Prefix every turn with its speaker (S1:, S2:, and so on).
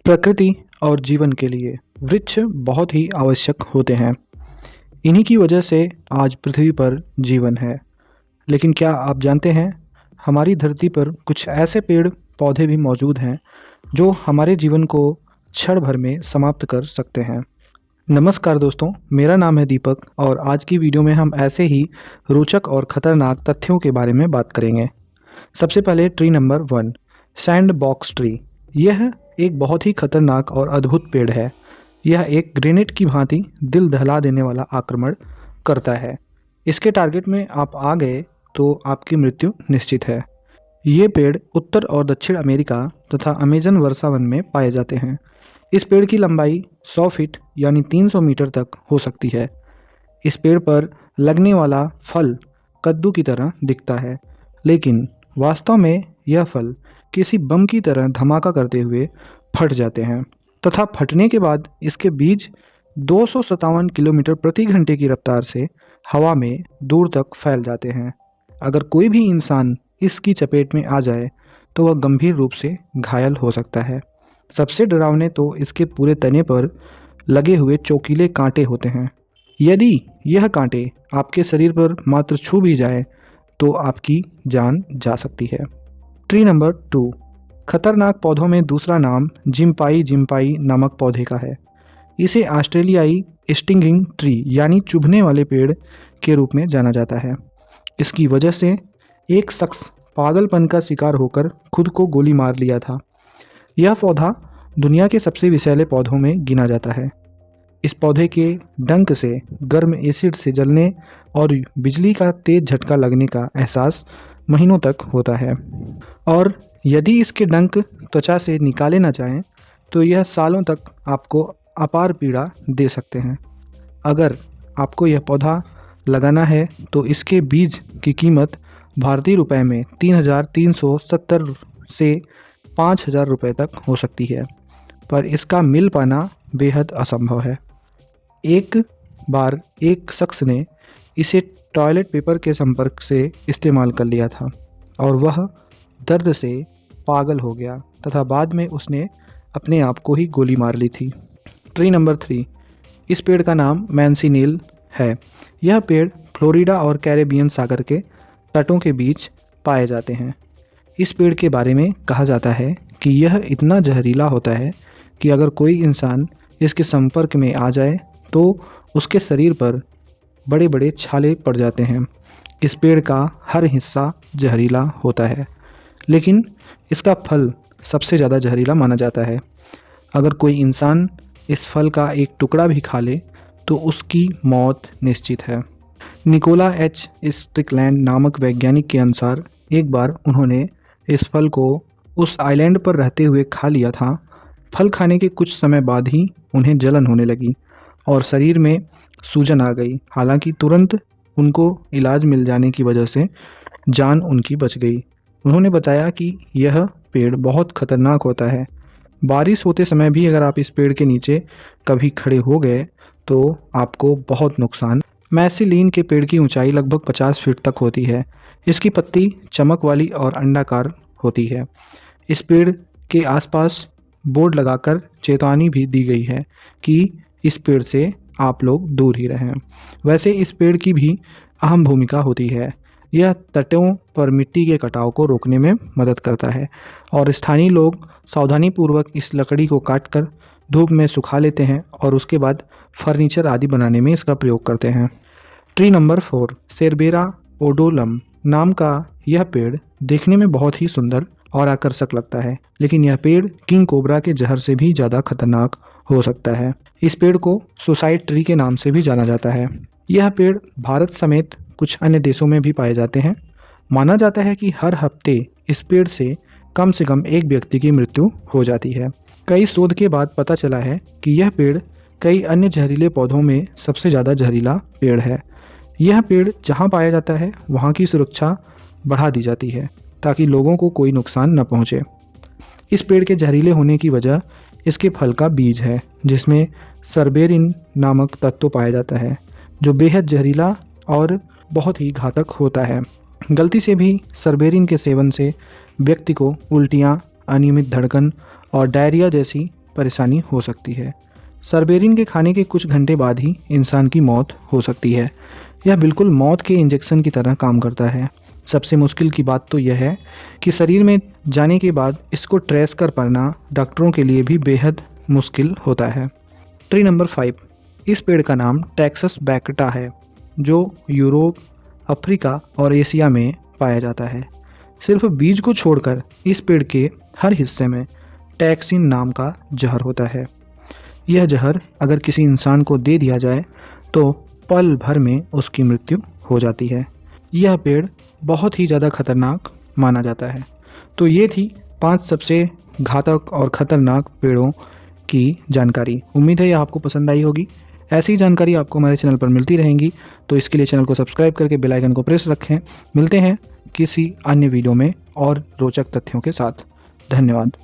S1: प्रकृति और जीवन के लिए वृक्ष बहुत ही आवश्यक होते हैं। इन्हीं की वजह से आज पृथ्वी पर जीवन है। लेकिन क्या आप जानते हैं, हमारी धरती पर कुछ ऐसे पेड़ पौधे भी मौजूद हैं जो हमारे जीवन को क्षण भर में समाप्त कर सकते हैं। नमस्कार दोस्तों, मेरा नाम है दीपक और आज की वीडियो में हम ऐसे ही रोचक और ख़तरनाक तथ्यों के बारे में बात करेंगे। सबसे पहले tree number 1, sand box tree. यह एक बहुत ही खतरनाक और अद्भुत पेड़ है। यह एक ग्रेनेड की भांति दिल दहला देने वाला आक्रमण करता है। इसके टारगेट में आप आ गए तो आपकी मृत्यु निश्चित है। ये पेड़ उत्तर और दक्षिण अमेरिका तथा अमेजन वर्षावन में पाए जाते हैं। इस पेड़ की लंबाई 100 फीट यानी 300 मीटर तक हो सकती है। इस पेड़ पर लगने वाला फल कद्दू की तरह दिखता है, लेकिन वास्तव में यह फल किसी बम की तरह धमाका करते हुए फट जाते हैं तथा फटने के बाद इसके बीज 257 किलोमीटर प्रति घंटे की रफ्तार से हवा में दूर तक फैल जाते हैं। अगर कोई भी इंसान इसकी चपेट में आ जाए तो वह गंभीर रूप से घायल हो सकता है। सबसे डरावने तो इसके पूरे तने पर लगे हुए चोकीले कांटे होते हैं। यदि यह कांटे आपके शरीर पर मात्र छू भी जाए तो आपकी जान जा सकती है। ट्री नंबर 2, खतरनाक पौधों में दूसरा नाम जिम्पाई नामक पौधे का है। इसे ऑस्ट्रेलियाई स्टिंगिंग ट्री यानी चुभने वाले पेड़ के रूप में जाना जाता है। इसकी वजह से एक शख्स पागलपन का शिकार होकर खुद को गोली मार लिया था। यह पौधा दुनिया के सबसे विषैले पौधों में गिना जाता है। इस पौधे के डंक से गर्म एसिड से जलने और बिजली का तेज झटका लगने का एहसास महीनों तक होता है, और यदि इसके डंक त्वचा से निकाले ना जाएं तो यह सालों तक आपको अपार पीड़ा दे सकते हैं। अगर आपको यह पौधा लगाना है तो इसके बीज की कीमत भारतीय रुपए में 3,370 से 5,000 रुपये तक हो सकती है, पर इसका मिल पाना बेहद असंभव है। एक बार एक शख्स ने इसे टॉयलेट पेपर के संपर्क से इस्तेमाल कर लिया था और वह दर्द से पागल हो गया तथा बाद में उसने अपने आप को ही गोली मार ली थी। ट्री नंबर 3, इस पेड़ का नाम मैंसिनील है। यह पेड़ फ्लोरिडा और कैरेबियन सागर के तटों के बीच पाए जाते हैं। इस पेड़ के बारे में कहा जाता है कि यह इतना जहरीला होता है कि अगर कोई इंसान इसके संपर्क में आ जाए तो उसके शरीर पर बड़े बड़े छाले पड़ जाते हैं। इस पेड़ का हर हिस्सा जहरीला होता है, लेकिन इसका फल सबसे ज़्यादा जहरीला माना जाता है। अगर कोई इंसान इस फल का एक टुकड़ा भी खा ले तो उसकी मौत निश्चित है। निकोला एच स्ट्रिकलैंड नामक वैज्ञानिक के अनुसार एक बार उन्होंने इस फल को उस आइलैंड पर रहते हुए खा लिया था। फल खाने के कुछ समय बाद ही उन्हें जलन होने लगी और शरीर में सूजन आ गई। हालांकि तुरंत उनको इलाज मिल जाने की वजह से जान उनकी बच गई। उन्होंने बताया कि यह पेड़ बहुत खतरनाक होता है। बारिश होते समय भी अगर आप इस पेड़ के नीचे कभी खड़े हो गए तो आपको बहुत नुकसान। मैसिलीन के पेड़ की ऊंचाई लगभग 50 फीट तक होती है। इसकी पत्ती चमक वाली और अंडाकार होती है। इस पेड़ के आसपास बोर्ड लगाकर चेतावनी भी दी गई है कि इस पेड़ से आप लोग दूर ही रहें। वैसे इस पेड़ की भी अहम भूमिका होती है। यह तटों पर मिट्टी के कटाव को रोकने में मदद करता है और स्थानीय लोग सावधानीपूर्वक इस लकड़ी को काटकर धूप में सुखा लेते हैं और उसके बाद फर्नीचर आदि बनाने में इसका प्रयोग करते हैं। ट्री नंबर 4, सेरबेरा ओडोलम नाम का यह पेड़ देखने में बहुत ही सुंदर और आकर्षक लगता है, लेकिन यह पेड़ किंग कोबरा के जहर से भी ज़्यादा खतरनाक हो सकता है। इस पेड़ को सुसाइड ट्री के नाम से भी जाना जाता है। यह पेड़ भारत समेत कुछ अन्य देशों में भी पाए जाते हैं। माना जाता है कि हर हफ्ते इस पेड़ से कम एक व्यक्ति की मृत्यु हो जाती है। कई शोध के बाद पता चला है कि यह पेड़ कई अन्य जहरीले पौधों में सबसे ज़्यादा जहरीला पेड़ है। यह पेड़ जहाँ पाया जाता है वहाँ की सुरक्षा बढ़ा दी जाती है ताकि लोगों को कोई नुकसान न पहुँचे। इस पेड़ के जहरीले होने की वजह इसके फल का बीज है, जिसमें सर्बेरिन नामक तत्व पाया जाता है जो बेहद जहरीला और बहुत ही घातक होता है। गलती से भी सर्बेरिन के सेवन से व्यक्ति को उल्टियाँ, अनियमित धड़कन और डायरिया जैसी परेशानी हो सकती है। सर्बेरिन के खाने के कुछ घंटे बाद ही इंसान की मौत हो सकती है। यह बिल्कुल मौत के इंजेक्शन की तरह काम करता है। सबसे मुश्किल की बात तो यह है कि शरीर में जाने के बाद इसको ट्रेस कर पाना डॉक्टरों के लिए भी बेहद मुश्किल होता है। ट्री नंबर 5, इस पेड़ का नाम टेक्सास बैक्टा है, जो यूरोप, अफ्रीका और एशिया में पाया जाता है। सिर्फ बीज को छोड़कर इस पेड़ के हर हिस्से में टैक्सिन नाम का जहर होता है। यह जहर अगर किसी इंसान को दे दिया जाए तो पल भर में उसकी मृत्यु हो जाती है। यह पेड़ बहुत ही ज़्यादा खतरनाक माना जाता है। तो ये थी 5 सबसे घातक और ख़तरनाक पेड़ों की जानकारी। उम्मीद है ये आपको पसंद आई होगी। ऐसी जानकारी आपको हमारे चैनल पर मिलती रहेंगी, तो इसके लिए चैनल को सब्सक्राइब करके बेल आइकन को प्रेस रखें। मिलते हैं किसी अन्य वीडियो में और रोचक तथ्यों के साथ। धन्यवाद।